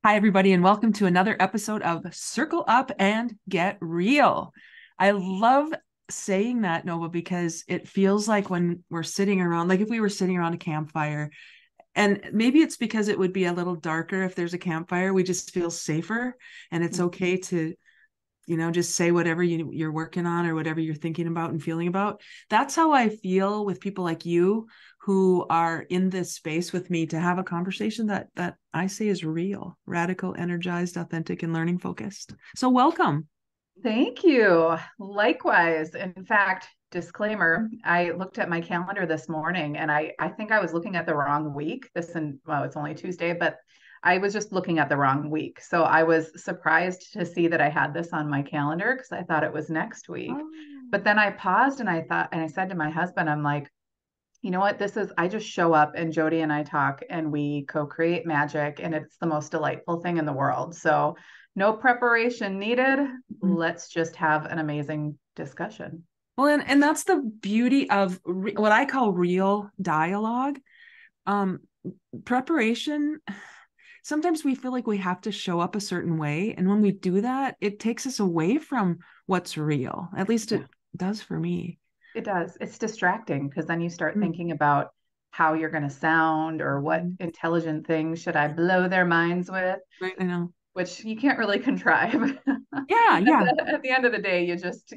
Hi, everybody, and welcome to another episode of Circle Up and Get Real. I love saying that, Nova, because it feels like when we're sitting around, like if we were sitting around a campfire, and maybe it's because it would be a little darker if there's a campfire, we just feel safer, and it's okay to just say whatever you're working on or whatever you're thinking about and feeling about. That's how I feel with people like you who are in this space with me, to have a conversation that I say is real, radical, energized, authentic, and learning focused. So welcome. Thank you. Likewise. In fact, disclaimer, I looked at my calendar this morning and I think I was looking at the wrong week. Well, it's only Tuesday, but I was just looking at the wrong week. So I was surprised to see that I had this on my calendar because I thought it was next week. Oh. But then I paused and I said to my husband, I'm like, you know what? I just show up and Jody and I talk and we co-create magic and it's the most delightful thing in the world. So no preparation needed. Let's just have an amazing discussion. Well, and that's the beauty of what I call real dialogue. Um, Preparation, sometimes we feel like we have to show up a certain way. And when we do that, it takes us away from what's real. At least it does for me. It does. It's distracting because then you start thinking about how you're going to sound or what intelligent things should I blow their minds with, Right, I know. which you can't really contrive. Yeah, yeah. At the end of the day,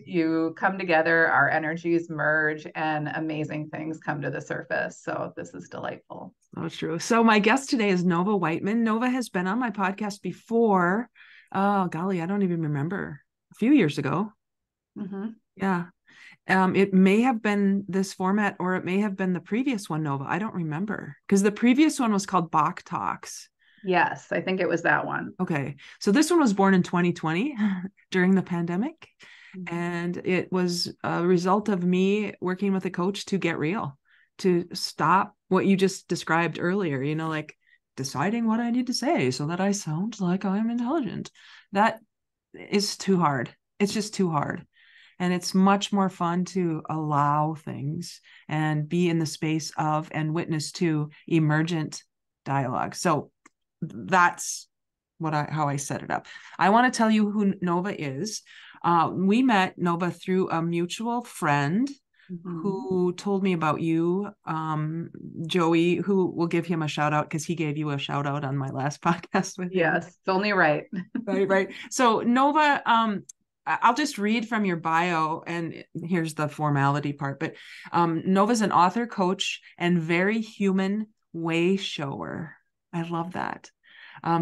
you come together, our energies merge, and amazing things come to the surface. So this is delightful. Oh, true. So my guest today is Nova Wightman. Nova has been on my podcast before. Oh, golly, I don't even remember. A few years ago. Mm-hmm. Yeah. It may have been this format, or it may have been the previous one, Nova. I don't remember, because the previous one was called Bach Talks. Yes, I think it was that one. Okay. So this one was born in 2020 during the pandemic. Mm-hmm. And it was a result of me working with a coach to get real, to stop what you just described earlier, like deciding what I need to say so that I sound like I'm intelligent. That is too hard. It's just too hard. And it's much more fun to allow things and be in the space of and witness to emergent dialogue. So that's how I set it up. I want to tell you who Nova is. We met Nova through a mutual friend Mm-hmm. who told me about you, Joey, who will give him a shout out because he gave you a shout out on my last podcast with him. Yes, it's only right. Right. So Nova, I'll just read from your bio, and here's the formality part. But Nova's an author, coach, and very human way shower. I love that.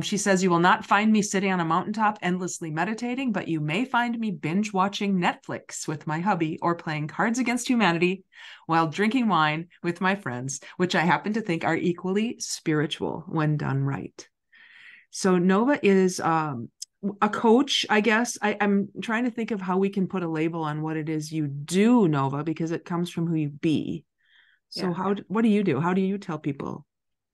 She says, "You will not find me sitting on a mountaintop endlessly meditating, but you may find me binge watching Netflix with my hubby or playing Cards Against Humanity while drinking wine with my friends, which I happen to think are equally spiritual when done right." So Nova is a coach, I guess. I'm trying to think of how we can put a label on what it is you do, Nova, because it comes from who you be. So Yeah. what do you do? How do you tell people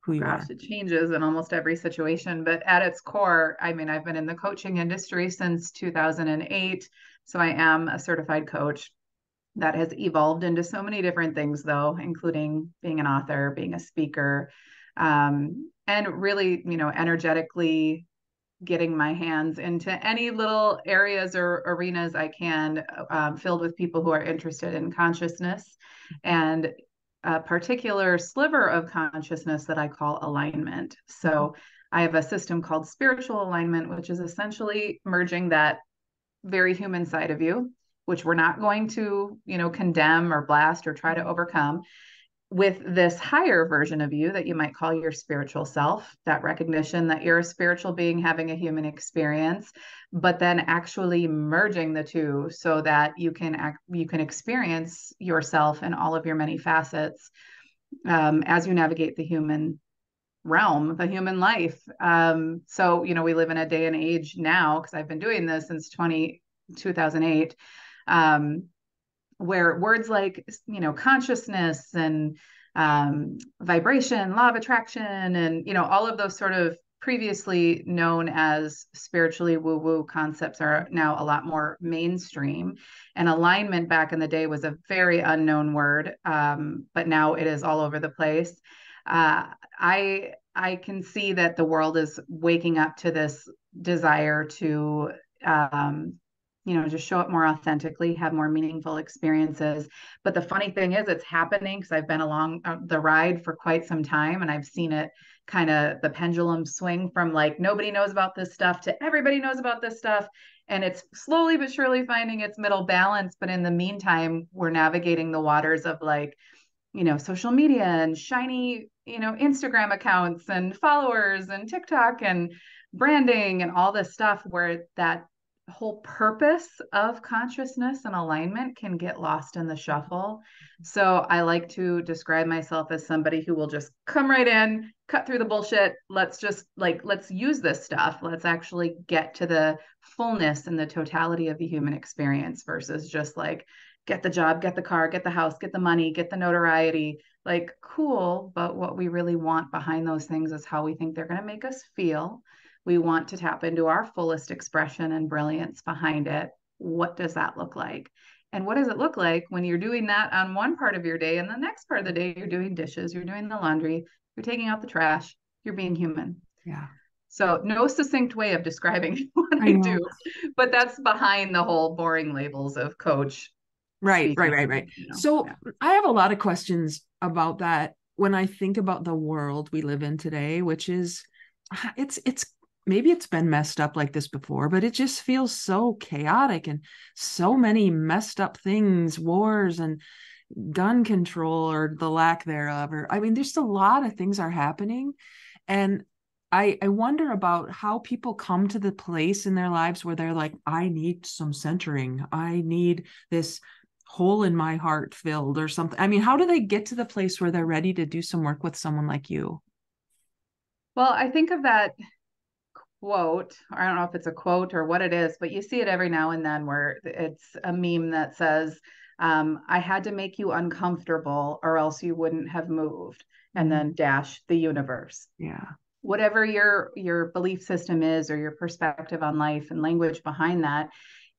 who Oh you gosh, are? it changes in almost every situation. But at its core, I mean, I've been in the coaching industry since 2008. So I am a certified coach that has evolved into so many different things, though, including being an author, being a speaker, and really, energetically getting my hands into any little areas or arenas I can, filled with people who are interested in consciousness and a particular sliver of consciousness that I call alignment. So I have a system called spiritual alignment, which is essentially merging that very human side of you, which we're not going to, condemn or blast or try to overcome, with this higher version of you that you might call your spiritual self, that recognition that you're a spiritual being having a human experience, but then actually merging the two so that you can experience yourself in all of your many facets, as you navigate the human realm, the human life. So, we live in a day and age now, because I've been doing this since 2008, where words like, consciousness and vibration, law of attraction, and, all of those sort of previously known as spiritually woo-woo concepts are now a lot more mainstream. And alignment back in the day was a very unknown word, but now it is all over the place. I I can see that the world is waking up to this desire to, just show up more authentically, have more meaningful experiences. But the funny thing is, it's happening because I've been along the ride for quite some time, and I've seen it kind of the pendulum swing from like nobody knows about this stuff to everybody knows about this stuff. And it's slowly but surely finding its middle balance. But in the meantime, we're navigating the waters of like, social media and shiny, Instagram accounts and followers and TikTok and branding and all this stuff where that whole purpose of consciousness and alignment can get lost in the shuffle. So I like to describe myself as somebody who will just come right in, cut through the bullshit. Let's use this stuff. Let's actually get to the fullness and the totality of the human experience versus just like, get the job, get the car, get the house, get the money, get the notoriety. Like, cool. But what we really want behind those things is how we think they're going to make us feel. We want to tap into our fullest expression and brilliance behind it. What does that look like? And what does it look like when you're doing that on one part of your day, and the next part of the day, you're doing dishes, you're doing the laundry, you're taking out the trash, you're being human. Yeah. So no succinct way of describing what I do, but that's behind the whole boring labels of coach. Right. So yeah. I have a lot of questions about that when I think about the world we live in today, which is, it's maybe it's been messed up like this before, but it just feels so chaotic and so many messed up things, wars and gun control or the lack thereof. There's a lot of things are happening. And I wonder about how people come to the place in their lives where they're like, I need some centering. I need this hole in my heart filled or something. How do they get to the place where they're ready to do some work with someone like you? Well, I think of that quote, or I don't know if it's a quote or what it is, but you see it every now and then where it's a meme that says, I had to make you uncomfortable or else you wouldn't have moved, and then dash the universe. Yeah. Whatever your belief system is or your perspective on life and language behind that,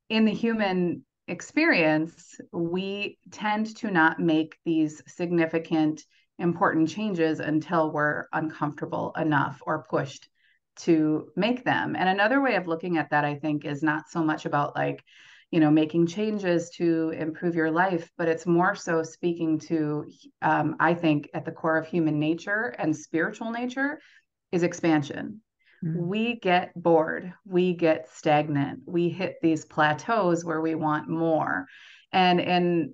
in the human experience, we tend to not make these significant, important changes until we're uncomfortable enough or pushed to make them. And another way of looking at that, I think, is not so much about like, making changes to improve your life, but it's more so speaking to, I think, at the core of human nature and spiritual nature is expansion. We get bored, we get stagnant, we hit these plateaus where we want more. And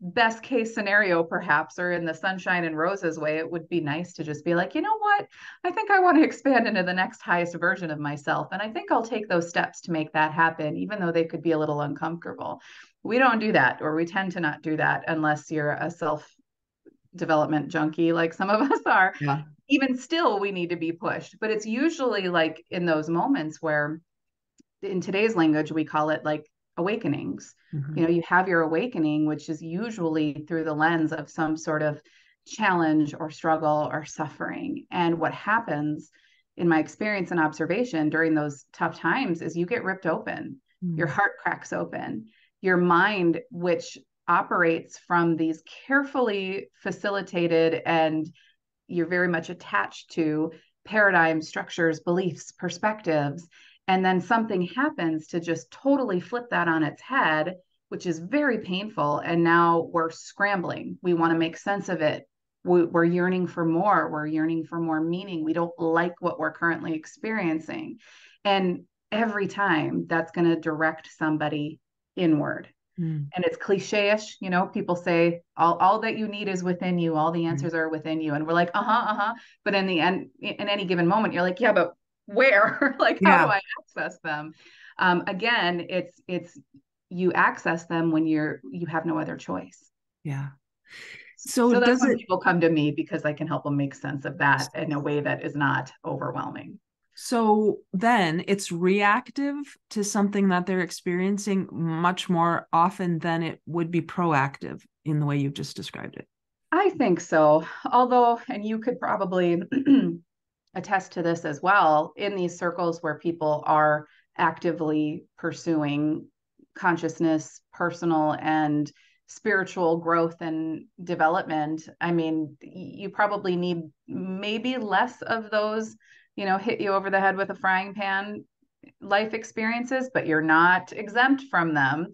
best case scenario, perhaps, or in the sunshine and roses way, it would be nice to just be like, you know what, I think I want to expand into the next highest version of myself. And I think I'll take those steps to make that happen, even though they could be a little uncomfortable. We don't do that, or we tend to not do that unless you're a self-development junkie like some of us are. Yeah. Even still, we need to be pushed. But it's usually like in those moments where, in today's language, we call it like awakenings. You have your awakening, which is usually through the lens of some sort of challenge or struggle or suffering. And what happens in my experience and observation during those tough times is you get ripped open. Your heart cracks open. Your mind, which operates from these carefully facilitated and you're very much attached to paradigms, structures, beliefs, perspectives. And then something happens to just totally flip that on its head, which is very painful. And now we're scrambling. We want to make sense of it. We're yearning for more. We're yearning for more meaning. We don't like what we're currently experiencing. And every time that's going to direct somebody inward. And it's cliche-ish, people say all that you need is within you. All the answers are within you. And we're like, But in the end, in any given moment, you're like, yeah, but where? Like, how do I access them? Again, it's you access them when you have no other choice. Yeah. So that's when people come to me, because I can help them make sense of that in a way that is not overwhelming. So then it's reactive to something that they're experiencing much more often than it would be proactive in the way you've just described it. I think so. Although, and you could probably attest to this as well, in these circles where people are actively pursuing consciousness, personal and spiritual growth and development, I mean, you probably need maybe less of those, hit you over the head with a frying pan life experiences, but you're not exempt from them.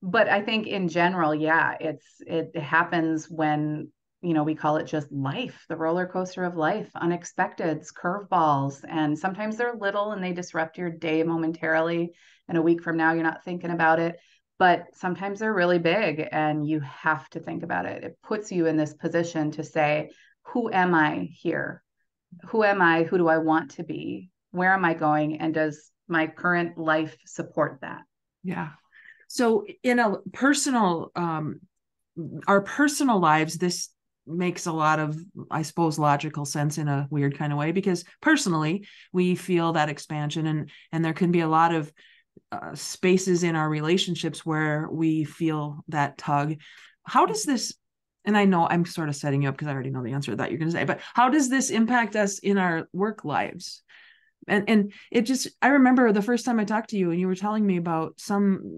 But I think in general, yeah, it happens when, we call it just life, the roller coaster of life, unexpecteds, curveballs. And sometimes they're little and they disrupt your day momentarily. And a week from now, you're not thinking about it. But sometimes they're really big and you have to think about it. It puts you in this position to say, who am I here? Who am I? Who do I want to be? Where am I going? And does my current life support that? Yeah. So in a personal, our personal lives, this makes a lot of, I suppose, logical sense in a weird kind of way, because personally we feel that expansion, and there can be a lot of spaces in our relationships where we feel that tug. How does this, and I know I'm sort of setting you up because I already know the answer to that you're going to say, but how does this impact us in our work lives? And it just, I remember the first time I talked to you and you were telling me about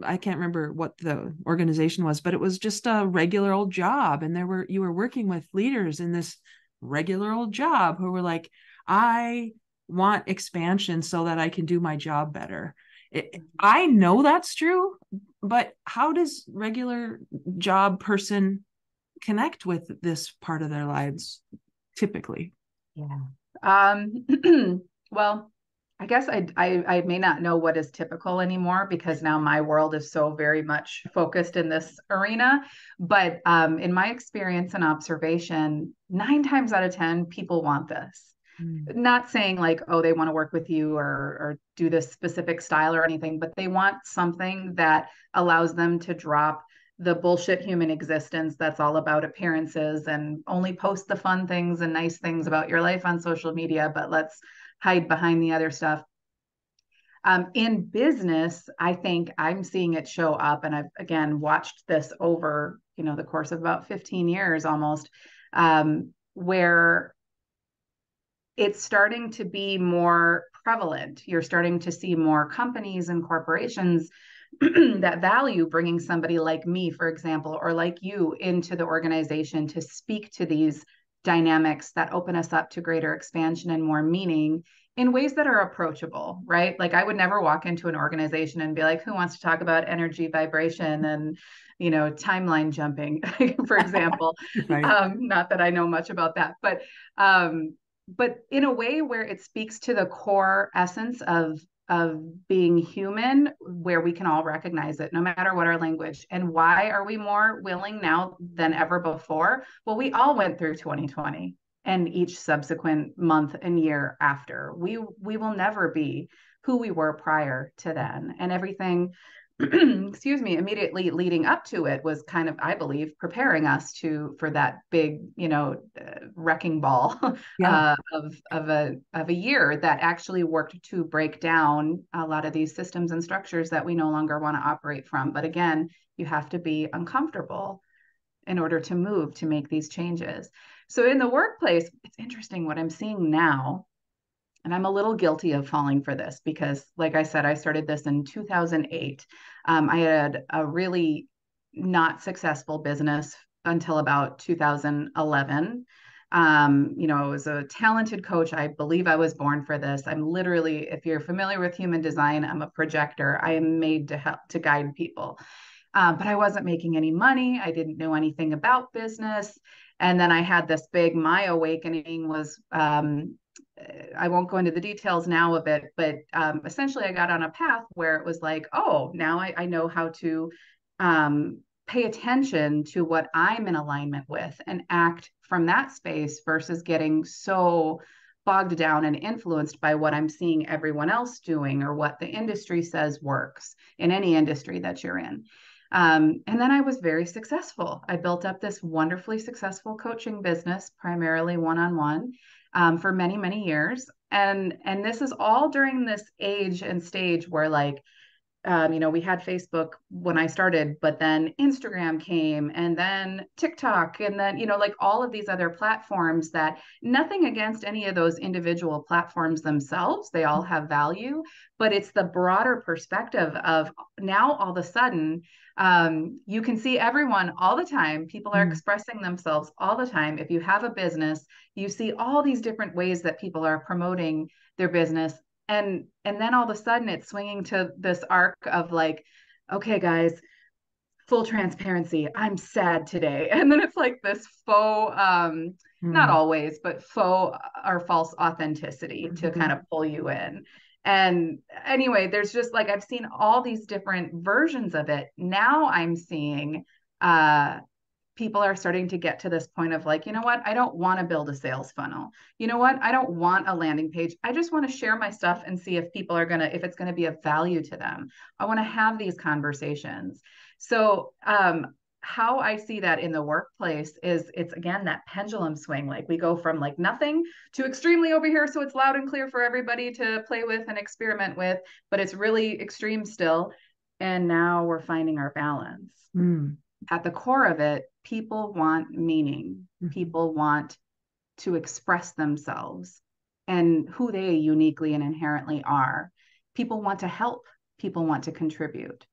I can't remember what the organization was, but it was just a regular old job. And you were working with leaders in this regular old job who were like, I want expansion so that I can do my job better. I know that's true, but how does regular job person connect with this part of their lives typically? Yeah. Well, I guess I may not know what is typical anymore because now my world is so very much focused in this arena. But in my experience and observation, 9 times out of 10, people want this. Not saying like, oh, they want to work with you or do this specific style or anything, but they want something that allows them to drop the bullshit human existence that's all about appearances and only post the fun things and nice things about your life on social media, but let's hide behind the other stuff. In business, I think I'm seeing it show up, and I've again watched this over, the course of about 15 years almost, where it's starting to be more prevalent. You're starting to see more companies and corporations that value bringing somebody like me, for example, or like you into the organization to speak to these dynamics that open us up to greater expansion and more meaning in ways that are approachable, right? Like I would never walk into an organization and be like, who wants to talk about energy, vibration, and timeline jumping, for example. Right. Not that I know much about that, but in a way where it speaks to the core essence of being human, where we can all recognize it no matter what our language. And why are we more willing now than ever before? Well, we all went through 2020 and each subsequent month and year after. We will never be who we were prior to then, and everything excuse me, immediately leading up to it was kind of, I believe, preparing us for that big, wrecking ball Yeah. of a year that actually worked to break down a lot of these systems and structures that we no longer want to operate from. But again, you have to be uncomfortable in order to move to make these changes. So in the workplace, it's interesting what I'm seeing now. And I'm a little guilty of falling for this because, like I said, I started this in 2008. I had a really not successful business until about 2011. I was a talented coach. I believe I was born for this. I'm literally, if you're familiar with human design, I'm a projector. I am made to help to guide people. But I wasn't making any money. I didn't know anything about business. And then I had this my awakening was, I won't go into the details now of it, but essentially I got on a path where it was like, oh, now I know how to pay attention to what I'm in alignment with and act from that space versus getting so bogged down and influenced by what I'm seeing everyone else doing or what the industry says works in any industry that you're in. And then I was very successful. I built up this wonderfully successful coaching business, primarily one-on-one, for many, many years. And this is all during this age and stage where like we had Facebook when I started, but then Instagram came and then TikTok and then, like all of these other platforms that nothing against any of those individual platforms themselves. They all have value, but it's the broader perspective of now all of a sudden, you can see everyone all the time. People are expressing themselves all the time. If you have a business, you see all these different ways that people are promoting their business. And then all of a sudden it's swinging to this arc of like, okay, guys, full transparency, I'm sad today. And then it's like this faux, not always, but faux or false authenticity to kind of pull you in. And anyway, there's just like, I've seen all these different versions of it. Now I'm seeing people are starting to get to this point of like, you know what? I don't want to build a sales funnel. You know what? I don't want a landing page. I just want to share my stuff and see if people are going to, if it's going to be of value to them. I want to have these conversations. So, how I see that in the workplace is it's again that pendulum swing. Like we go from like nothing to extremely over here. So it's loud and clear for everybody to play with and experiment with, but it's really extreme still. And now we're finding our balance. At the core of it, people want meaning. People want to express themselves and who they uniquely and inherently are. People want to help. People want to contribute.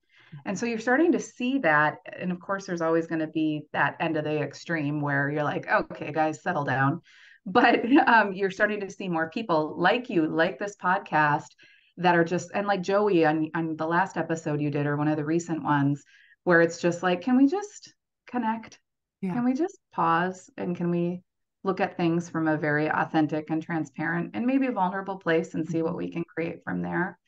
And so you're starting to see that. And of course, there's always going to be that end of the extreme where you're like, okay, guys, settle down. But you're starting to see more people like you, like this podcast, that are just, and like Joey on the last episode you did, or one of the recent ones, where it's just like, can we just connect? Yeah. Can we just pause and can we look at things from a very authentic and transparent and maybe vulnerable place and see what we can create from there?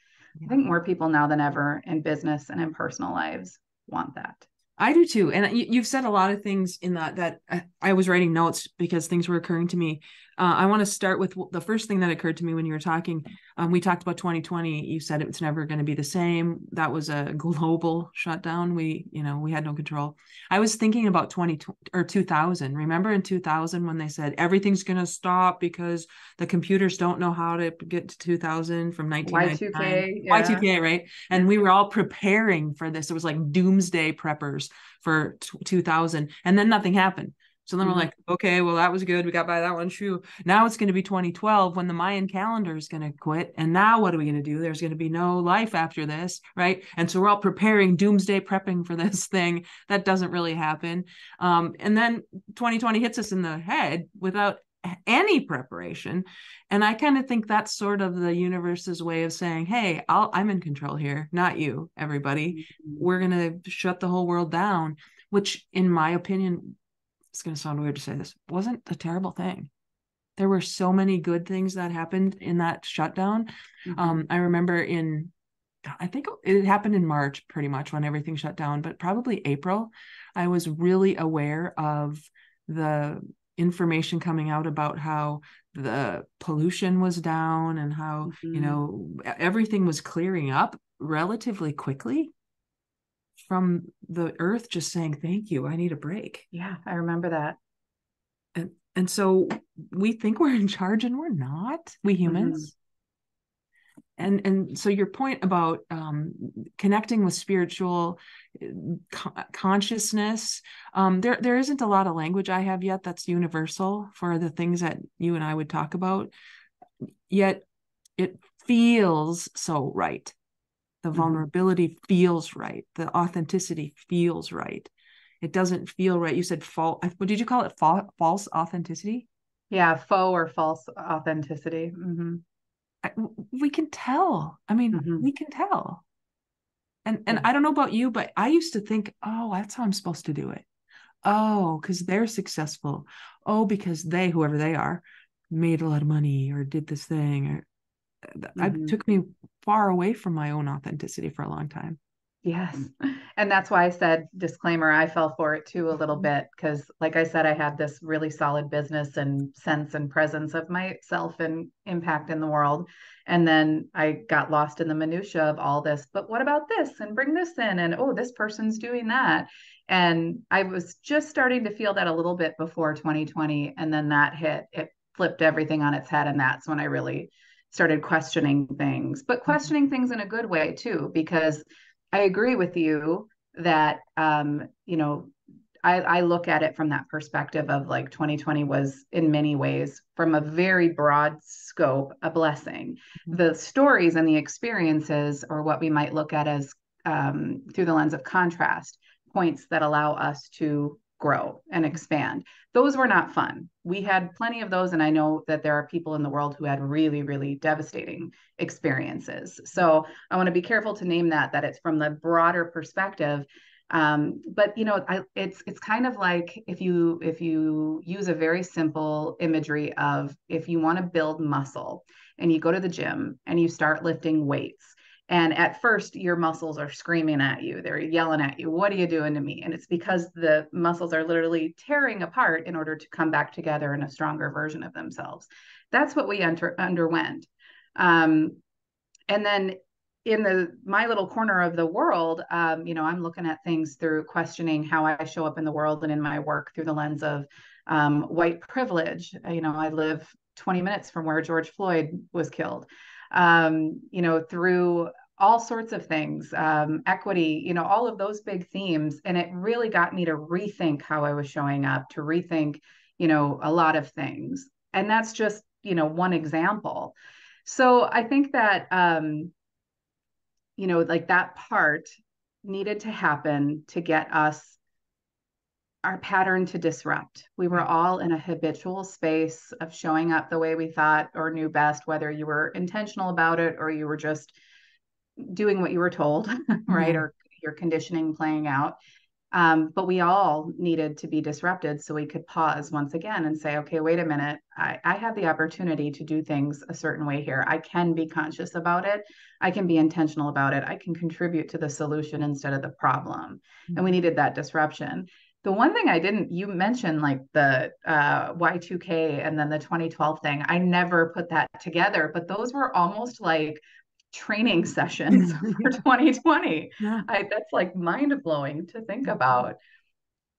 I think more people now than ever in business and in personal lives want that. I do too. And you've said a lot of things in that I was writing notes because things were occurring to me. I want to start with the first thing that occurred to me when you were talking. We talked about 2020. You said it's never going to be the same. That was a global shutdown. We had no control. I was thinking about 2000. Remember in 2000 when they said everything's going to stop because the computers don't know how to get to 2000 from 1999. Y2K, right? And we were all preparing for this. It was like doomsday preppers for 2000, and then nothing happened. So then we're like, okay, well, that was good. We got by that one. True. Now it's going to be 2012 when the Mayan calendar is going to quit. And now what are we going to do? There's going to be no life after this, right? And so we're all preparing, doomsday prepping for this thing. That doesn't really happen. And then 2020 hits us in the head without any preparation. And I kind of think that's sort of the universe's way of saying, hey, I'm in control here, not you, everybody. We're going to shut the whole world down, which in my opinion, it's going to sound weird to say this, wasn't a terrible thing. There were so many good things that happened in that shutdown. I remember I think it happened in March pretty much when everything shut down, but probably April, I was really aware of the information coming out about how the pollution was down and how, everything was clearing up relatively quickly from the earth just saying, thank you, I need a break. Yeah, I remember that. And so we think we're in charge and we're not, we humans. And so your point about connecting with spiritual consciousness, there isn't a lot of language I have yet that's universal for the things that you and I would talk about, yet it feels so right. The vulnerability feels right. The authenticity feels right. It doesn't feel right. You said false. What did you call it? False authenticity? Yeah, faux or false authenticity. We can tell. I mean, we can tell. And I don't know about you, but I used to think, oh, that's how I'm supposed to do it. Oh, because they're successful. Oh, because they, whoever they are, made a lot of money or did this thing, or it took me far away from my own authenticity for a long time. Yes. And that's why I said, disclaimer, I fell for it too a little bit, because like I said, I had this really solid business and sense and presence of myself and impact in the world. And then I got lost in the minutia of all this, but what about this? And bring this in, and oh, this person's doing that. And I was just starting to feel that a little bit before 2020. And then that hit, it flipped everything on its head. And that's when I really started questioning things, but questioning things in a good way too, because I agree with you that, you know, I look at it from that perspective of like 2020 was in many ways, from a very broad scope, a blessing. The stories and the experiences, or what we might look at as through the lens of contrast, points that allow us to grow and expand. Those were not fun. We had plenty of those. And I know that there are people in the world who had really, really devastating experiences. So I want to be careful to name that it's from the broader perspective. But you know, it's kind of like if you use a very simple imagery of, if you want to build muscle and you go to the gym and you start lifting weights, and at first your muscles are screaming at you, they're yelling at you, what are you doing to me? And it's because the muscles are literally tearing apart in order to come back together in a stronger version of themselves. That's what we underwent. And then in my little corner of the world, you know, I'm looking at things through questioning how I show up in the world and in my work through the lens of white privilege. You know, I live 20 minutes from where George Floyd was killed. You know, through all sorts of things, equity, you know, all of those big themes. And it really got me to rethink how I was showing up, to rethink, you know, a lot of things. And that's just, you know, one example. So I think that, you know, like that part needed to happen to get us our pattern to disrupt. We were all in a habitual space of showing up the way we thought or knew best, whether you were intentional about it or you were just doing what you were told, right? Yeah. Or your conditioning playing out. But we all needed to be disrupted so we could pause once again and say, okay, wait a minute. I have the opportunity to do things a certain way here. I can be conscious about it. I can be intentional about it. I can contribute to the solution instead of the problem. And we needed that disruption. The one thing you mentioned like the Y2K and then the 2012 thing. I never put that together, but those were almost like training sessions for 2020. Yeah. That's like mind blowing to think about.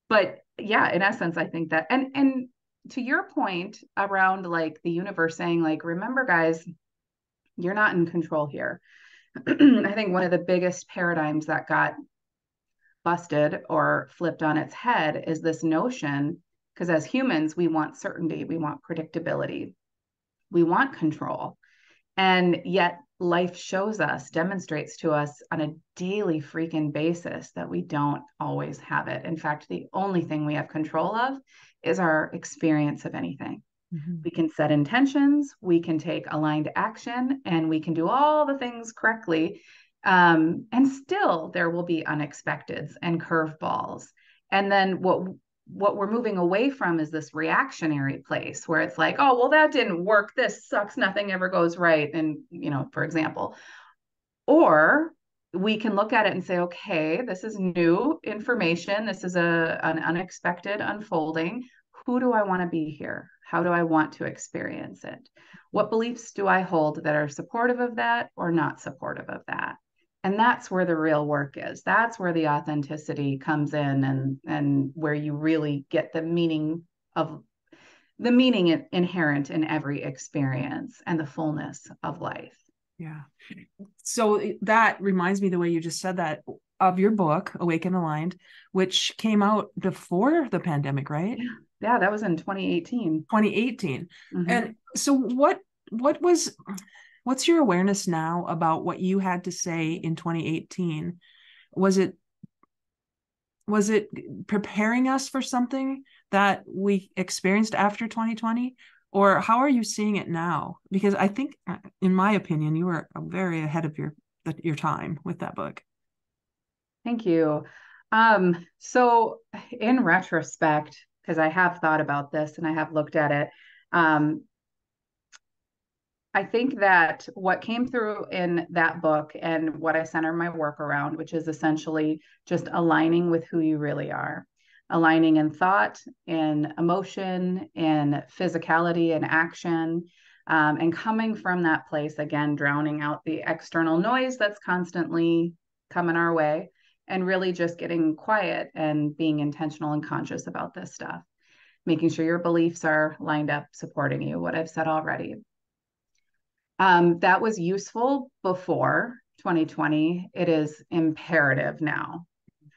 But yeah, in essence, I think that, and to your point around like the universe saying, like, remember, guys, you're not in control here. I think one of the biggest paradigms that got busted or flipped on its head is this notion, because as humans, we want certainty, we want predictability, we want control. And yet life shows us, demonstrates to us on a daily freaking basis that we don't always have it. In fact, the only thing we have control of is our experience of anything. Mm-hmm. We can set intentions, we can take aligned action, and we can do all the things correctly. And still there will be unexpecteds and curveballs. And then what we're moving away from is this reactionary place where it's like, oh, well, that didn't work. This sucks. Nothing ever goes right. And, you know, for example, or we can look at it and say, okay, this is new information. This is an unexpected unfolding. Who do I want to be here? How do I want to experience it? What beliefs do I hold that are supportive of that or not supportive of that? And that's where the real work is. That's where the authenticity comes in, and where you really get the meaning inherent in every experience and the fullness of life. Yeah. So that reminds me, the way you just said that, of your book, Awake and Aligned, which came out before the pandemic, right? Yeah, that was in 2018. 2018. Mm-hmm. And so what's your awareness now about what you had to say in 2018? Was it preparing us for something that we experienced after 2020? Or how are you seeing it now? Because I think, in my opinion, you were very ahead of your time with that book. Thank you. So in retrospect, because I have thought about this and I have looked at it, I think that what came through in that book and what I center my work around, which is essentially just aligning with who you really are, aligning in thought, in emotion, in physicality and action, and coming from that place, again, drowning out the external noise that's constantly coming our way, and really just getting quiet and being intentional and conscious about this stuff, making sure your beliefs are lined up, supporting you, what I've said already. That was useful before 2020, it is imperative now.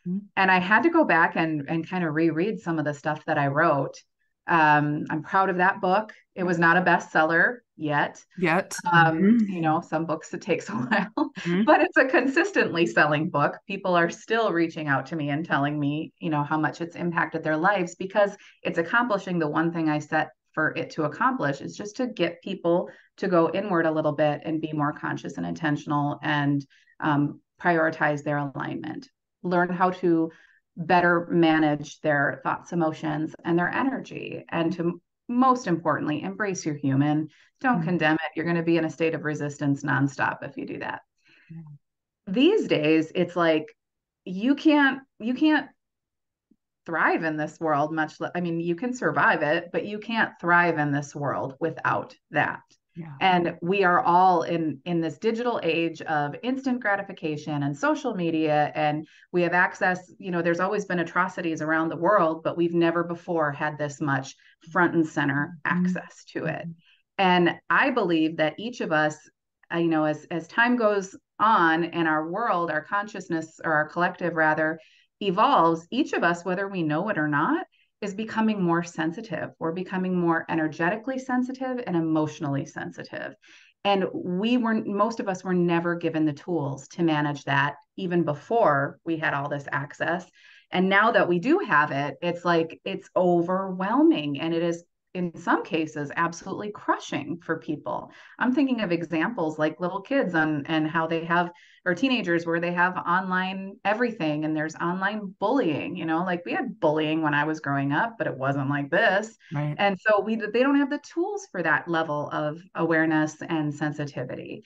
Mm-hmm. And I had to go back and kind of reread some of the stuff that I wrote. I'm proud of that book. It was not a bestseller yet. Yet. Mm-hmm. Some books it takes a while, Mm-hmm. but it's a consistently selling book. People are still reaching out to me and telling me, how much it's impacted their lives because it's accomplishing the one thing I set for it to accomplish is just to get people to go inward a little bit and be more conscious and intentional and prioritize their alignment, learn how to better manage their thoughts, emotions, and their energy, and to most importantly, embrace your human. Don't condemn it. You're going to be in a state of resistance nonstop if you do that. Yeah. These days, it's like you can't thrive in this world you can survive it, but you can't thrive in this world without that. Yeah. And we are all in this digital age of instant gratification and social media, and we have access. There's always been atrocities around the world, but we've never before had this much front and center access to it. And I believe that each of us, as time goes on and our world, our consciousness, or our collective rather, evolves, each of us, whether we know it or not, is becoming more sensitive. We're becoming more energetically sensitive and emotionally sensitive. And most of us were never given the tools to manage that even before we had all this access. And now that we do have it, it's like it's overwhelming, and it is in some cases absolutely crushing for people. I'm thinking of examples like little kids and how they have, or teenagers where they have online everything, and there's online bullying. Like we had bullying when I was growing up, but it wasn't like this. Right. And so they don't have the tools for that level of awareness and sensitivity.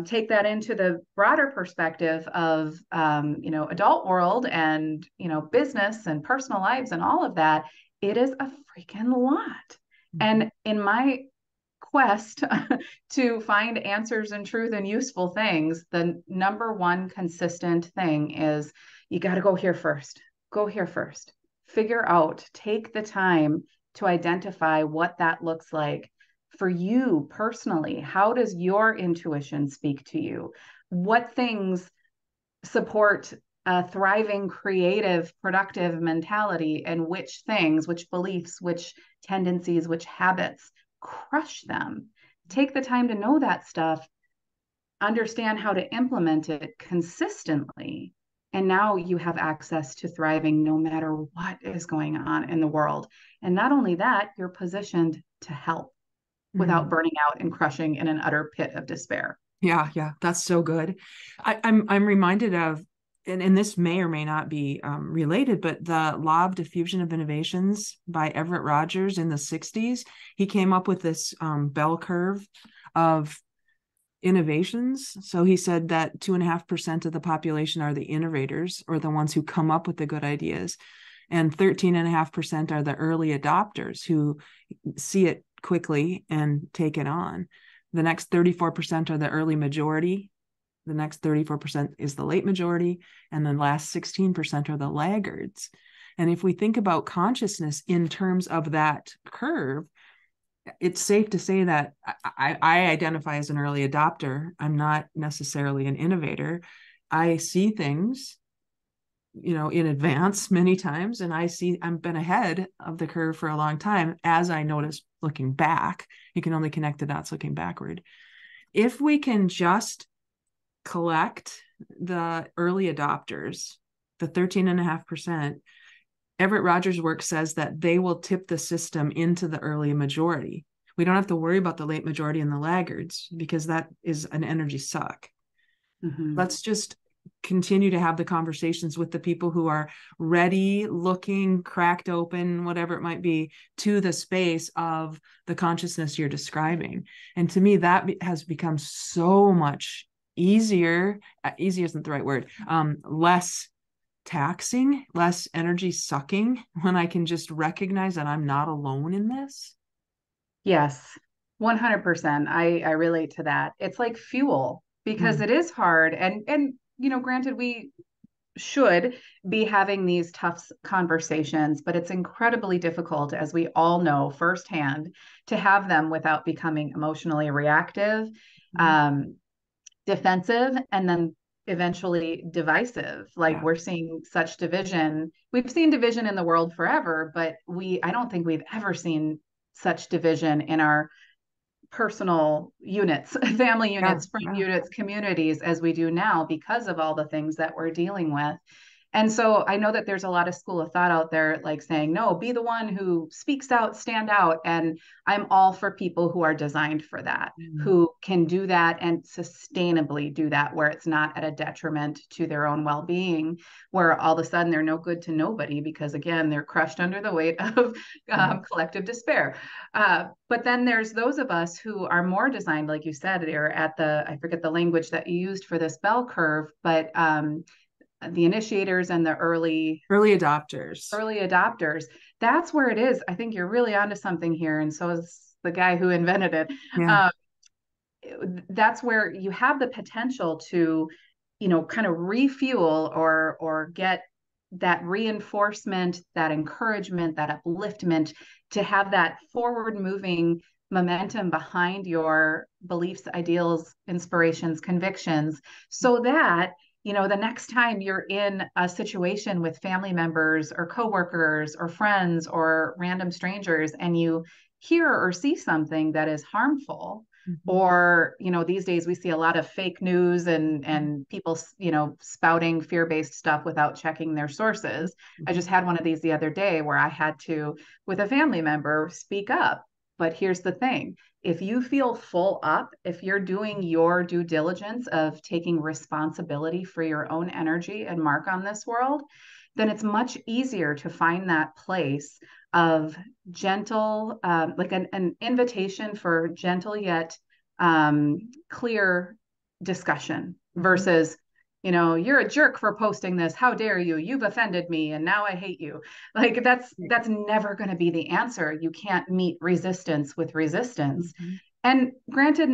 Take that into the broader perspective of adult world and business and personal lives and all of that. It is a freaking lot. And in my quest to find answers and truth and useful things, the number one consistent thing is you got to go here first. Go here first. Figure out, take the time to identify what that looks like for you personally. How does your intuition speak to you? What things support a thriving, creative, productive mentality, and which things, which beliefs, which tendencies, which habits crush them? Take the time to know that stuff, understand how to implement it consistently. And now you have access to thriving no matter what is going on in the world. And not only that, you're positioned to help without burning out and crushing in an utter pit of despair. Yeah, that's so good. I'm reminded of, and this may or may not be related, but the Law of Diffusion of Innovations by Everett Rogers in the 60s. He came up with this bell curve of innovations. So he said that 2.5% of the population are the innovators, or the ones who come up with the good ideas, and 13.5% are the early adopters who see it quickly and take it on. The next 34% are the early majority. The next 34% is the late majority. And the last 16% are the laggards. And if we think about consciousness in terms of that curve, it's safe to say that I identify as an early adopter. I'm not necessarily an innovator. I see things, in advance many times, and I've been ahead of the curve for a long time. As I notice looking back, you can only connect the dots looking backward. If we can just collect the early adopters, the 13.5%, Everett Rogers' work says that they will tip the system into the early majority. We don't have to worry about the late majority and the laggards because that is an energy suck. Let's just continue to have the conversations with the people who are ready, looking, cracked open, whatever it might be, to the space of the consciousness you're describing. And to me, that has become so much easier. Easier isn't the right word. Less taxing, less energy sucking, when I can just recognize that I'm not alone in this. Yes, 100%. I relate to that. It's like fuel because it is hard. And granted, we should be having these tough conversations, but it's incredibly difficult, as we all know firsthand, to have them without becoming emotionally reactive. defensive and then eventually divisive. Like Yeah. we're seeing such division. We've seen division in the world forever, but I don't think we've ever seen such division in our personal units, family Yeah. units, friend Yeah. units, communities as we do now because of all the things that we're dealing with. And so I know that there's a lot of school of thought out there like saying, no, be the one who speaks out, stand out. And I'm all for people who are designed for that, Mm. who can do that and sustainably do that, where it's not at a detriment to their own well being, where all of a sudden they're no good to nobody because, again, they're crushed under the weight of Yeah. collective despair. But then there's those of us who are more designed, like you said, or at I forget the language that you used for this bell curve, but the initiators and the Early adopters. early adopters, that's where it is. I think you're really onto something here. And so is the guy who invented it. Yeah. Um, that's where you have the potential to, kind of refuel or get that reinforcement, that encouragement, that upliftment, to have that forward moving momentum behind your beliefs, ideals, inspirations, convictions, so that the next time you're in a situation with family members or coworkers or friends or random strangers and you hear or see something that is harmful, Mhm. or these days we see a lot of fake news and people spouting fear-based stuff without checking their sources. I Mhm. just had one of these the other day where I had to, with a family member, speak up. But here's the thing: if you feel full up, if you're doing your due diligence of taking responsibility for your own energy and mark on this world, then it's much easier to find that place of gentle, like an invitation for gentle yet clear discussion Mhm. versus, you're a jerk for posting this. How dare you? You've offended me and now I hate you. Like that's never going to be the answer. You can't meet resistance with resistance. Mhm. And granted,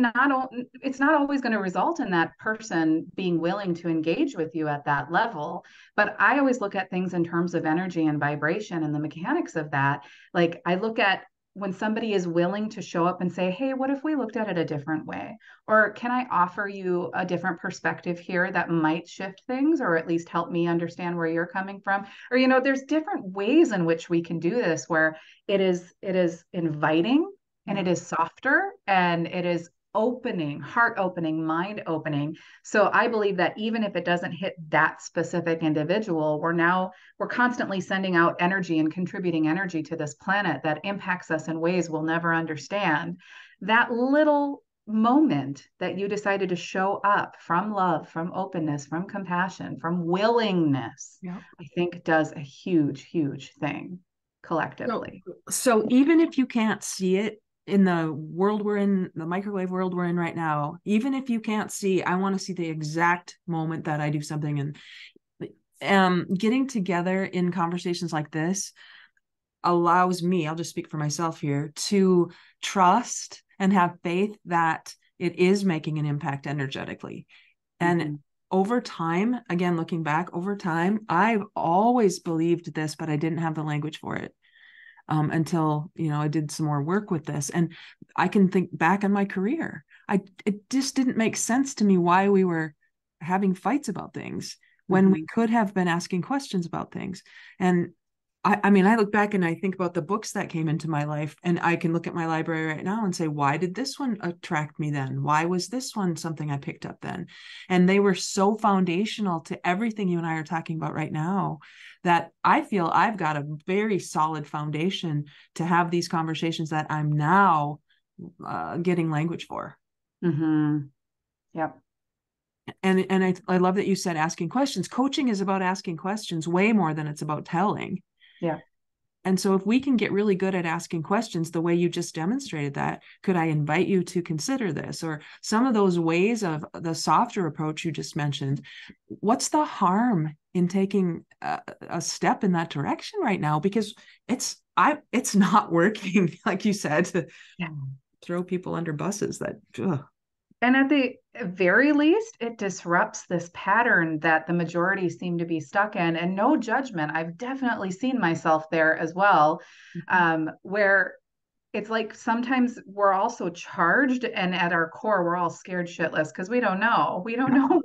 it's not always going to result in that person being willing to engage with you at that level. But I always look at things in terms of energy and vibration and the mechanics of that. Like I look at when somebody is willing to show up and say, hey, what if we looked at it a different way? Or can I offer you a different perspective here that might shift things or at least help me understand where you're coming from? Or, there's different ways in which we can do this where it is inviting and Yeah. it is softer and it is opening, heart opening, mind opening. So I believe that even if it doesn't hit that specific individual, we're constantly sending out energy and contributing energy to this planet that impacts us in ways we'll never understand. That little moment that you decided to show up from love, from openness, from compassion, from willingness, Yeah. I think does a huge, huge thing So, collectively. so even if you can't see it in the world we're in, the microwave world we're in right now, even if you can't see, I want to see the exact moment that I do something. And getting together in conversations like this allows me, I'll just speak for myself here, to trust and have faith that it is making an impact energetically. And Mm-hmm. over time, again, looking back over time, I've always believed this, but I didn't have the language for it until, I did some more work with this. And I can think back on my career. It just didn't make sense to me why we were having fights about things when we Mm-hmm. could have been asking questions about things. And I mean, I look back and I think about the books that came into my life, and I can look at my library right now and say, why did this one attract me then? Why was this one something I picked up then? And they were so foundational to everything you and I are talking about right now that I feel I've got a very solid foundation to have these conversations that I'm now getting language for. Mm-hmm. Yep. And I love that you said asking questions. Coaching is about asking questions way more than it's about telling. Yeah. And so if we can get really good at asking questions the way you just demonstrated that, could I invite you to consider this? Or some of those ways of the softer approach you just mentioned, what's the harm in taking a step in that direction right now? Because it's not working, like you said, to Yeah. throw people under buses that, ugh. And at the very least, it disrupts this pattern that the majority seem to be stuck in. And no judgment. I've definitely seen myself there as well, where it's like sometimes we're also charged, and at our core, we're all scared shitless because we don't know. We don't know what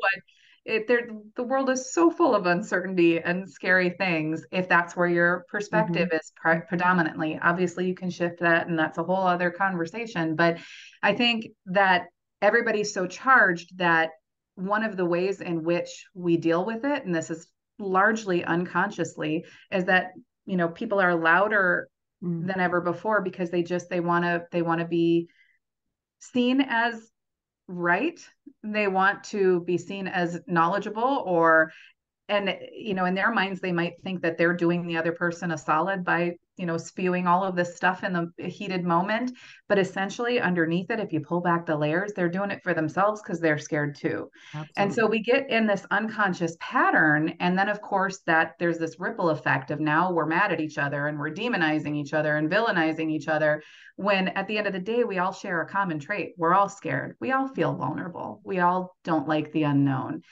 the world is so full of uncertainty and scary things. If that's where your perspective is predominantly, obviously you can shift that, and that's a whole other conversation. But I think that everybody's so charged that one of the ways in which we deal with it, and this is largely unconsciously, is that people are louder than ever before because they want to be seen as right. They want to be seen as knowledgeable, or and in their minds they might think that they're doing the other person a solid by spewing all of this stuff in the heated moment, but essentially underneath it, if you pull back the layers, they're doing it for themselves because they're scared too. Absolutely. And so we get in this unconscious pattern, and then of course that there's this ripple effect of now we're mad at each other and we're demonizing each other and villainizing each other, when at the end of the day we all share a common trait. We're all scared, we all feel vulnerable, we all don't like the unknown.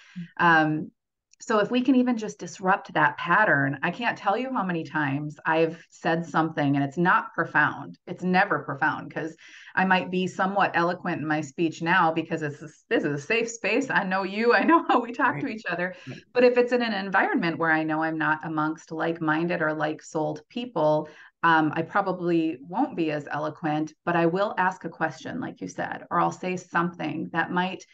So if we can even just disrupt that pattern, I can't tell you how many times I've said something and it's not profound. It's never profound, because I might be somewhat eloquent in my speech now because this is a safe space. I know you, I know how we talk to each other. But if it's in an environment where I know I'm not amongst like-minded or like-souled people, I probably won't be as eloquent, but I will ask a question, like you said, or I'll say something that might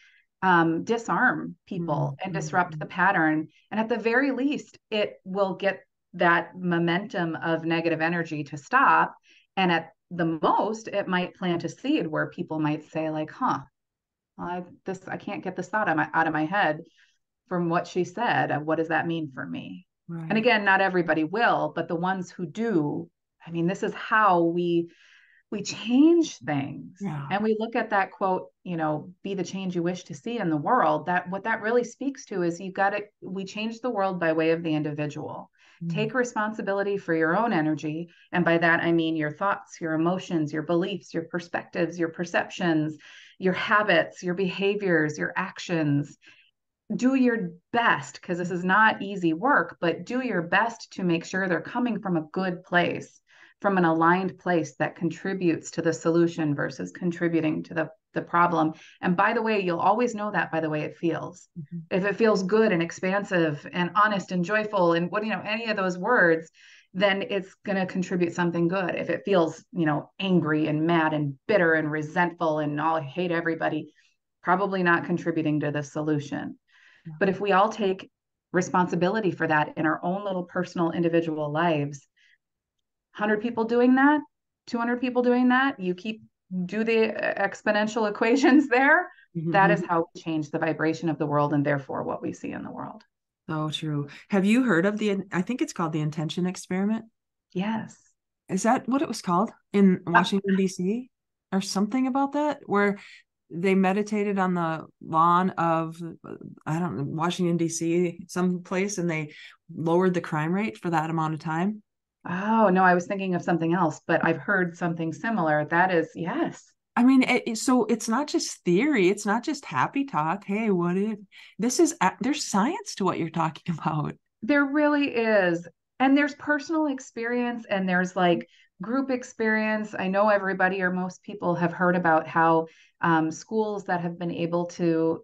disarm people and disrupt the pattern. And at the very least, it will get that momentum of negative energy to stop. And at the most, it might plant a seed where people might say, like, I can't get this thought out of my head from what she said. What does that mean for me? Right. And again, not everybody will, but the ones who do, I mean, this is how we change things. Yeah. And we look at that quote, be the change you wish to see in the world. That what that really speaks to is we change the world by way of the individual. Take responsibility for your own energy. And by that, I mean your thoughts, your emotions, your beliefs, your perspectives, your perceptions, your habits, your behaviors, your actions. Do your best, because this is not easy work, but do your best to make sure they're coming from a good place, from an aligned place that contributes to the solution versus contributing to the problem. And by the way, you'll always know that by the way it feels. If it feels good and expansive and honest and joyful and any of those words, then it's going to contribute something good. If it feels, angry and mad and bitter and resentful and I hate everybody, probably not contributing to the solution. Yeah. But if we all take responsibility for that in our own little personal individual lives, 100 people doing that, 200 people doing that, you do the exponential equations there. That is how we change the vibration of the world, and therefore what we see in the world. So true. Have you heard of I think it's called the intention experiment? Yes. Is that what it was called in Washington, D.C. or something about that, where they meditated on the lawn of, I don't know, Washington, D.C., someplace, and they lowered the crime rate for that amount of time? Oh, no, I was thinking of something else, but I've heard something similar. That is, yes. I mean, so it's not just theory. It's not just happy talk. Hey, there's science to what you're talking about. There really is. And there's personal experience, and there's like group experience. I know everybody or most people have heard about how schools that have been able to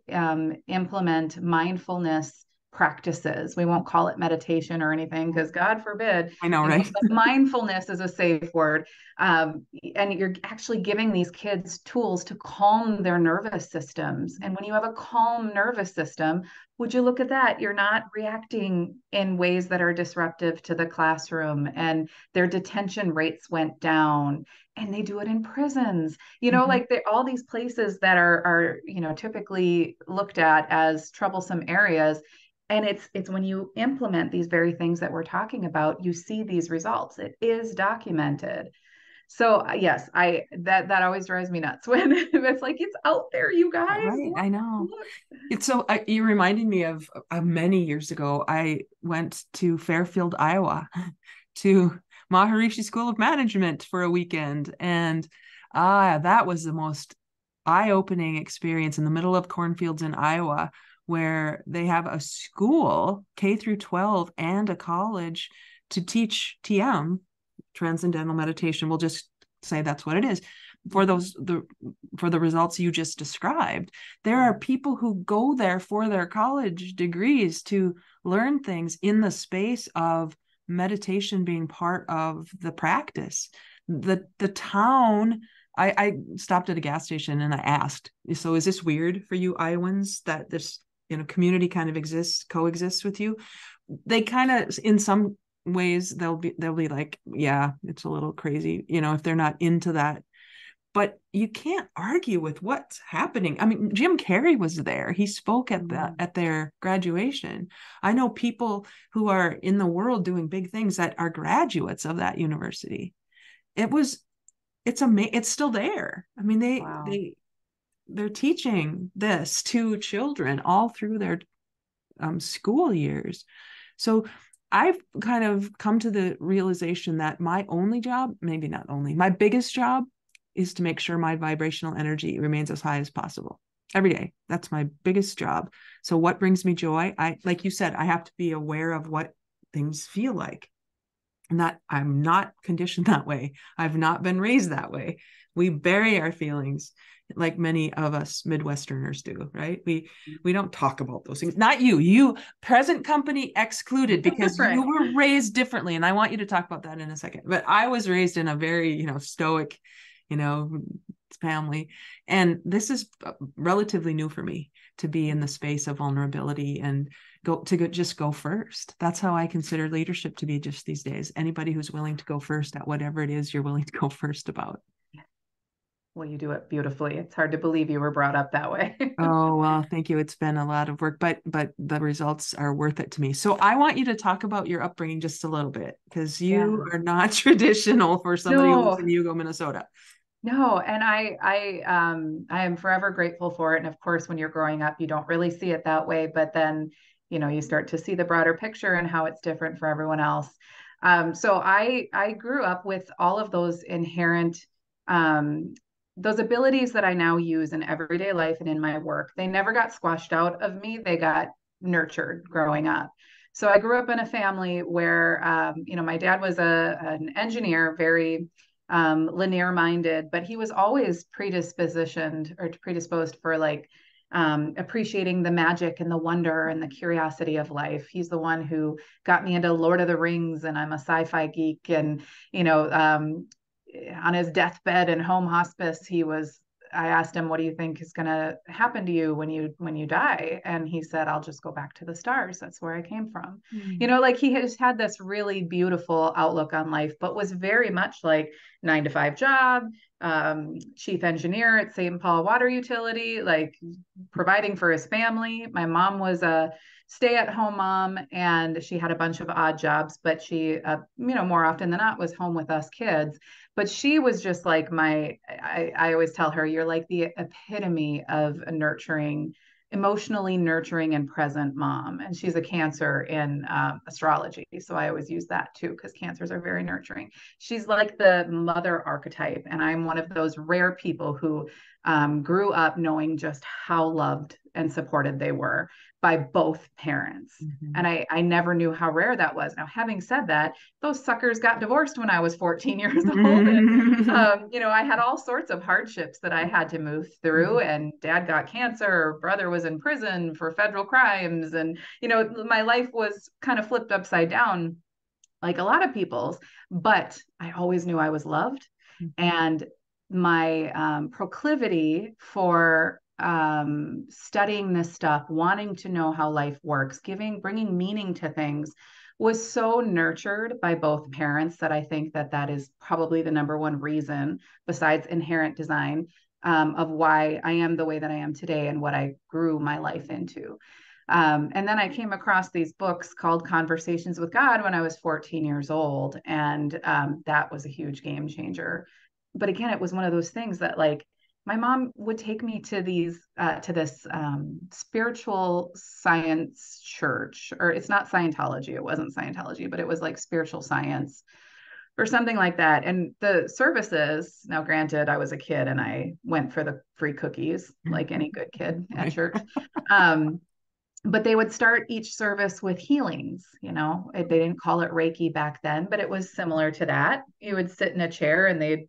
implement mindfulness practices. We won't call it meditation or anything, because God forbid. I know, right? But mindfulness is a safe word. And you're actually giving these kids tools to calm their nervous systems. And when you have a calm nervous system, would you look at that? You're not reacting in ways that are disruptive to the classroom, and their detention rates went down. And they do it in prisons, like all these places that are typically looked at as troublesome areas. And it's when you implement these very things that we're talking about, you see these results. It is documented. So yes, that always drives me nuts when it's like, it's out there, you guys. Right, I know. It's so you reminded me of many years ago. I went to Fairfield, Iowa, to Maharishi School of Management for a weekend, and that was the most eye-opening experience in the middle of cornfields in Iowa, where they have a school, K through 12, and a college to teach TM, Transcendental Meditation. We'll just say that's what it is. For the results you just described, there are people who go there for their college degrees to learn things in the space of meditation being part of the practice. The town, I stopped at a gas station and I asked, so is this weird for you Iowans that this community kind of coexists with you? They kind of, in some ways, they'll be like, yeah, it's a little crazy, if they're not into that. But you can't argue with what's happening. I mean, Jim Carrey was there. He spoke at their graduation. I know people who are in the world doing big things that are graduates of that university. It's still there. I mean, they're teaching this to children all through their school years. So I've kind of come to the realization that my only job, maybe not only, my biggest job is to make sure my vibrational energy remains as high as possible every day. That's my biggest job. So what brings me joy? Like you said, I have to be aware of what things feel like. And that I'm not conditioned that way. I've not been raised that way. We bury our feelings like many of us Midwesterners do, right? We don't talk about those things. Not you, present company excluded, because right. You were raised differently. And I want you to talk about that in a second. But I was raised in a very, stoic, family. And this is relatively new for me to be in the space of vulnerability and just go first. That's how I consider leadership to be just these days. Anybody who's willing to go first at whatever it is you're willing to go first about. Well, you do it beautifully. It's hard to believe you were brought up that way. Oh, well, thank you. It's been a lot of work, but the results are worth it to me. So I want you to talk about your upbringing just a little bit, because you are not traditional for somebody who lives in Hugo, Minnesota. No, and I am forever grateful for it. And of course, when you're growing up, you don't really see it that way, but then, you start to see the broader picture and how it's different for everyone else. So I grew up with all of those inherent, those abilities that I now use in everyday life and in my work. They never got squashed out of me. They got nurtured growing up. So I grew up in a family where, my dad was an engineer, very linear minded, but he was always predisposed for appreciating the magic and the wonder and the curiosity of life. He's the one who got me into Lord of the Rings, and I'm a sci-fi geek. And on his deathbed and home hospice, I asked him, what do you think is going to happen to you when you die? And he said, I'll just go back to the stars. That's where I came from. He has had this really beautiful outlook on life, but was very much like 9-to-5 job, chief engineer at St. Paul Water Utility, like providing for his family. My mom was a stay-at-home mom, and she had a bunch of odd jobs, but she, more often than not was home with us kids. But she was just like I always tell her, you're like the epitome of a emotionally nurturing and present mom. And she's a Cancer in astrology. So I always use that too, because Cancers are very nurturing. She's like the mother archetype. And I'm one of those rare people who grew up knowing just how loved and supported they were by both parents. Mm-hmm. And I never knew how rare that was. Now, having said that, those suckers got divorced when I was 14 years old. And, I had all sorts of hardships that I had to move through. And dad got cancer, brother was in prison for federal crimes. And, my life was kind of flipped upside down like a lot of people's, but I always knew I was loved. Mm-hmm. And my proclivity for studying this stuff, wanting to know how life works, bringing meaning to things, was so nurtured by both parents that I think that is probably the number one reason, besides inherent design, of why I am the way that I am today and what I grew my life into. And then I came across these books called Conversations with God when I was 14 years old. And that was a huge game changer. But again, it was one of those things that my mom would take me to this spiritual science church, or it's not Scientology. It wasn't Scientology, but it was like spiritual science or something like that. And the services, now granted, I was a kid and I went for the free cookies like any good kid at church. but they would start each service with healings. They didn't call it Reiki back then, but it was similar to that. You would sit in a chair and they'd,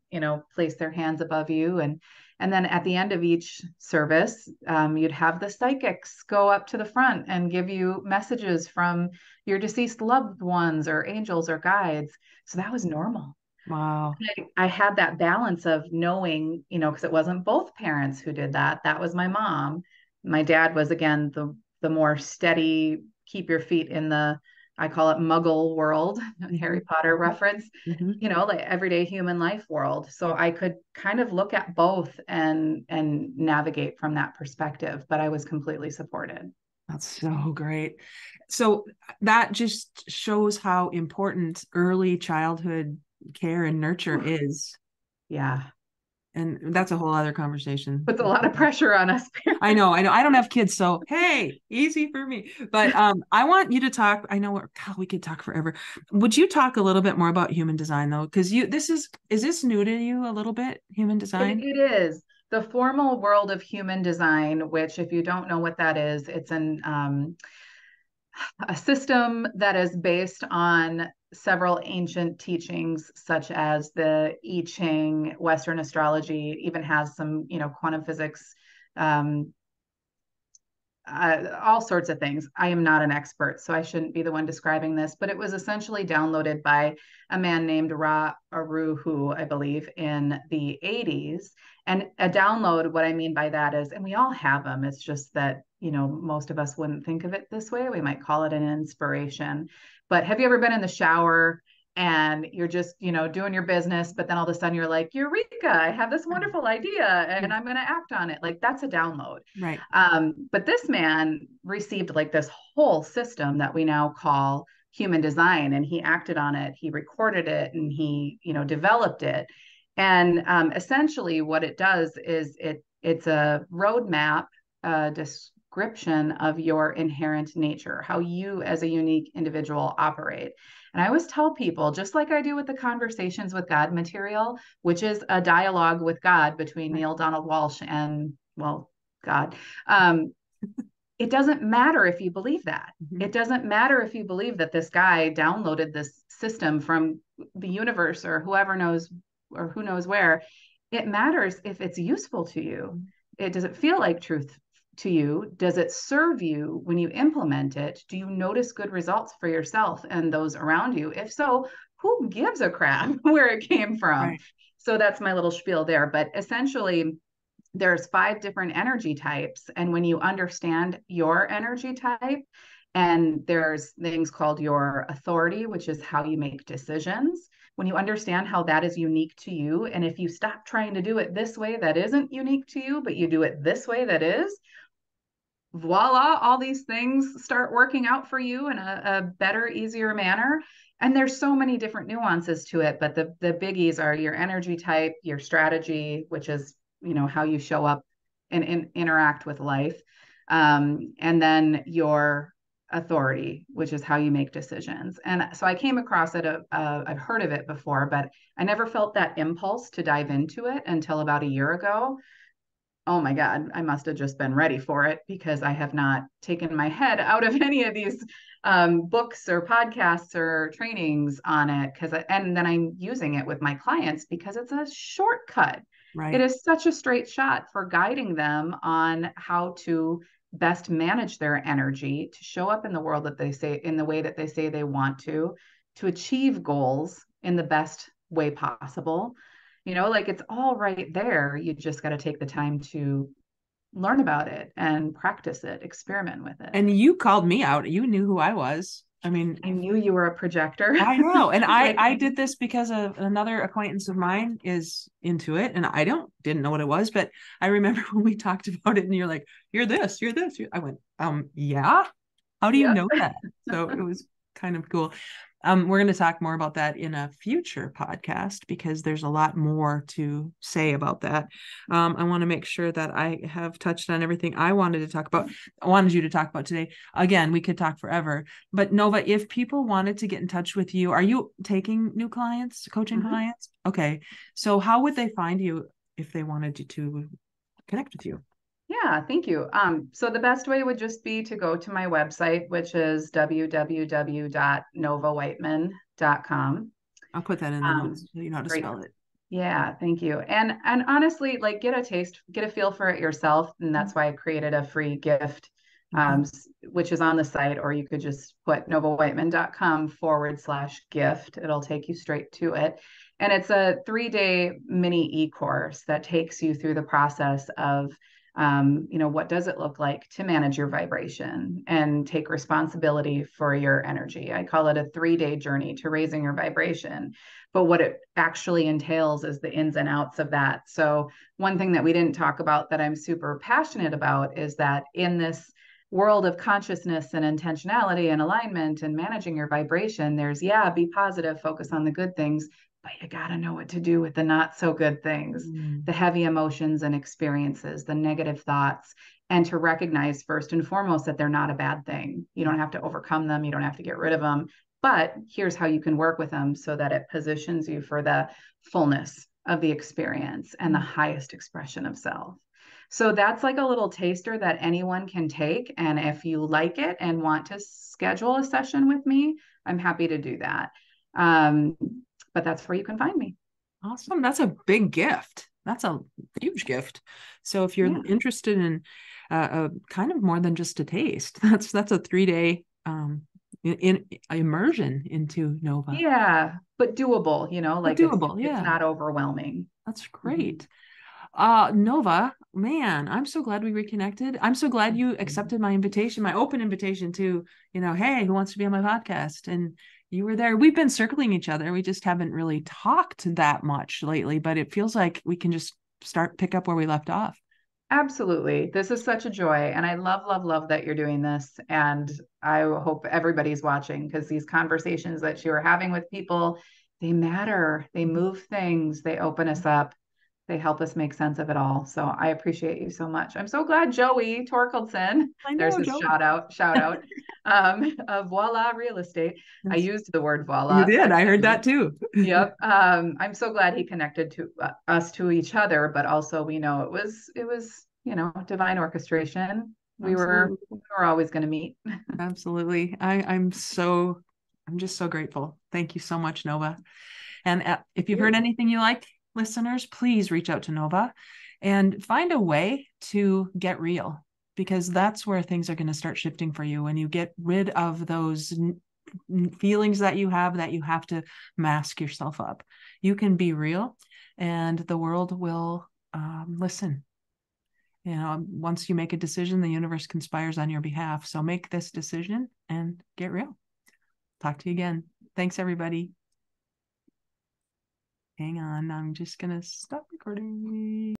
place their hands above you. And then at the end of each service, you'd have the psychics go up to the front and give you messages from your deceased loved ones or angels or guides. So that was normal. Wow. I had that balance of knowing, because it wasn't both parents who did that. That was my mom. My dad was, again, the more steady, keep your feet in the, I call it muggle world, Harry Potter reference, like everyday human life world. So I could kind of look at both and navigate from that perspective, but I was completely supported. That's so great. So that just shows how important early childhood care and nurture is. Yeah. And that's a whole other conversation. Puts a lot of pressure on us. I know. I don't have kids, so hey, easy for me. But I want you to talk. I know we could talk forever. Would you talk a little bit more about human design though? Because is this new to you a little bit, human design? It is the formal world of human design, which, if you don't know what that is, it's a system that is based on several ancient teachings, such as the I Ching, Western astrology, even has some, quantum physics, all sorts of things. I am not an expert, so I shouldn't be the one describing this, but it was essentially downloaded by a man named Ra Aruhu, I believe, in the 80s. And a download, what I mean by that is, and we all have them, it's just that, most of us wouldn't think of it this way. We might call it an inspiration. But have you ever been in the shower and you're just, doing your business, but then all of a sudden you're like, Eureka, I have this wonderful idea and I'm going to act on it. Like, that's a download. Right. But this man received like this whole system that we now call human design, and he acted on it. He recorded it and he, developed it. And essentially what it does is it's a roadmap, description of your inherent nature, how you as a unique individual operate. And I always tell people, just like I do with the Conversations with God material, which is a dialogue with God between Neale Donald Walsch and, well, God. It doesn't matter if you believe that. It doesn't matter if you believe that this guy downloaded this system from the universe or whoever knows or who knows where. It matters if it's useful to you. Does it feel like truth to you? Does it serve you when you implement it? Do you notice good results for yourself and those around you? If so, who gives a crap where it came from? Right. So that's my little spiel there. But essentially, there's 5 different energy types. And when you understand your energy type, and there's things called your authority, which is how you make decisions. When you understand how that is unique to you, and if you stop trying to do it this way that isn't unique to you, but you do it this way that is, voila, all these things start working out for you in a better, easier manner. And there's so many different nuances to it, but the biggies are your energy type, your strategy, which is, how you show up and interact with life. And then your authority, which is how you make decisions. And so I came across it, I've heard of it before, but I never felt that impulse to dive into it until about a year ago. Oh my God, I must have just been ready for it, because I have not taken my head out of any of these books or podcasts or trainings on it. And then I'm using it with my clients because it's a shortcut. Right. It is such a straight shot for guiding them on how to best manage their energy, to show up in the world that they say, in the way that they say they want to achieve goals in the best way possible. Like, it's all right there. You just got to take the time to learn about it and practice it, experiment with it. And you called me out. You knew who I was. I mean, I knew you were a projector. I know. And I did this because of another acquaintance of mine is into it. And I didn't know what it was, but I remember when we talked about it and you're like, you're this. I went, yeah. How do you know that? So it was kind of cool. We're going to talk more about that in a future podcast because there's a lot more to say about that. I want to make sure that I have touched on everything I wanted you to talk about today. Again, we could talk forever, but Nova, if people wanted to get in touch with you, are you taking new clients, coaching clients? Okay. So how would they find you if they wanted to connect with you? Yeah, thank you. So the best way would just be to go to my website, which is www.novawightman.com. I'll put that in the notes Um, so you know how to Great. spell it. Yeah, thank you. And honestly, like get a taste, get a feel for it yourself. And that's why I created a free gift, Okay. which is on the site, or you could just put novawightman.com/gift. It'll take you straight to it. And it's a 3-day mini e-course that takes you through the process of what does it look like to manage your vibration and take responsibility for your energy? I call it a 3-day journey to raising your vibration. But what it actually entails is the ins and outs of that. So, one thing that we didn't talk about that I'm super passionate about is that in this world of consciousness and intentionality and alignment and managing your vibration, there's, yeah, be positive, focus on the good things, but you got to know what to do with the not so good things, Mm. the heavy emotions and experiences, the negative thoughts, and to recognize first and foremost that they're not a bad thing. You Yeah. don't have to overcome them, you don't have to get rid of them, but here's how you can work with them so that it positions you for the fullness of the experience and the Mm. highest expression of self. So that's like a little taster that anyone can take. And if you like it and want to schedule a session with me, I'm happy to do that. Um, but that's where you can find me. Awesome. That's a big gift. That's a huge gift. So if you're Yeah. interested in kind of more than just a taste, that's a 3-day in immersion into Nova. Yeah. But doable, But like doable, it's yeah. not overwhelming. That's Mhm. great. Nova, man, I'm so glad we reconnected. I'm so glad you accepted my invitation, my open invitation to, hey, who wants to be on my podcast? And you were there. We've been circling each other. We just haven't really talked that much lately, but it feels like we can just pick up where we left off. Absolutely. This is such a joy. And I love, love, love that you're doing this. And I hope everybody's watching because these conversations that you are having with people, they matter. They move things, they open us up, they help us make sense of it all. So I appreciate you so much. I'm so glad Joey Torkeldsen, I there's know, his Joey. shout out of Voila Real Estate. I Yes. used the word You voila. did. That's I heard new. that too. Yep. I'm so glad he connected to us to each other, but also we know it was divine orchestration. We Absolutely. were always going to meet. Absolutely. I'm just so grateful. Thank you so much, Nova. And if you've heard You. anything you like, listeners, please reach out to Nova and find a way to get real, because that's where things are going to start shifting for you when you get rid of those feelings that you have to mask yourself up. You can be real and the world will listen. Once you make a decision, the universe conspires on your behalf. So make this decision and get real. Talk to you again. Thanks, everybody. Hang on, I'm just going to stop recording.